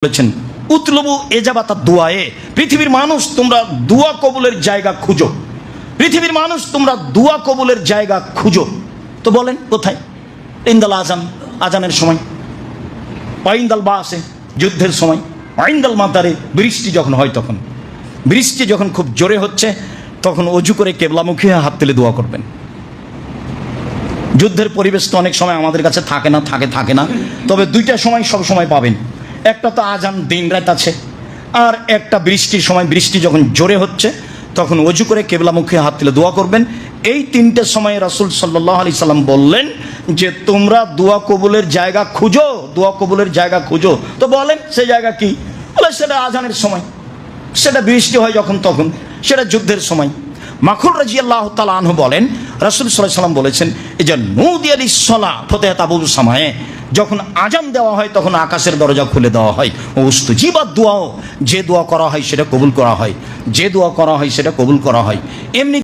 বলেছেন উতলবু এজাবাতা দুয়ায়ে, পৃথিবীর মানুষ তোমরা দুয়া কবুলের জায়গা খুঁজো, পৃথিবীর মানুষ তোমরা দুয়া কবুলের জায়গা খুঁজো। তো বলেন কোথায়? ইন্দাল আজান, আজানের সময়, ওয়াইন্দাল বাসে, যুদ্ধের সময়, ওয়াইন্দাল মাতারে, বৃষ্টি যখন হয় তখন, বৃষ্টি যখন খুব জোরে হচ্ছে তখন অজু করে কেবলামুখী হাত তুলে দোয়া করবেন। যুদ্ধের পরিবেশ তো অনেক সময় আমাদের কাছে থাকে না, তবে দুইটা সময় সব সময় পাবেন। একটা তো আজান দিন রাত আছে, আর একটা বৃষ্টির সময়, বৃষ্টি যখন জোরে হচ্ছে তখন অজু করে কেবলামুখী হাত তুলে দোয়া করবেন। এই তিনটে সময়ে রাসূল সাল্লাল্লাহু আলাইহি সাল্লাম বললেন যে তোমরা দোয়া কবুলের জায়গা খুঁজো, দোয়া কবুলের জায়গা খুঁজো। তো বলেন সে জায়গা কি? বলে সেটা আজানের সময়, সেটা বৃষ্টি হয় যখন তখন, সেটা যুদ্ধের সময়। মাখুল রাদিয়াল্লাহু তাআলা আনহু বলেন রাসূল সাল্লাল্লাহু আলাইহি সাল্লাম বলেছেন এই যে নুদিয়া লিস-সালাহ ফতহ তাবুল সামায়ে, যখন আজান দেওয়া হয় তখন আকাশের দরজা খুলে দেওয়া হয়। উস্তুজিবাত দুআ, যে দোয়া করা হয় সেটা কবুল করা হয়, যে দোয়া করা হয় সেটা কবুল করা হয়। এমনি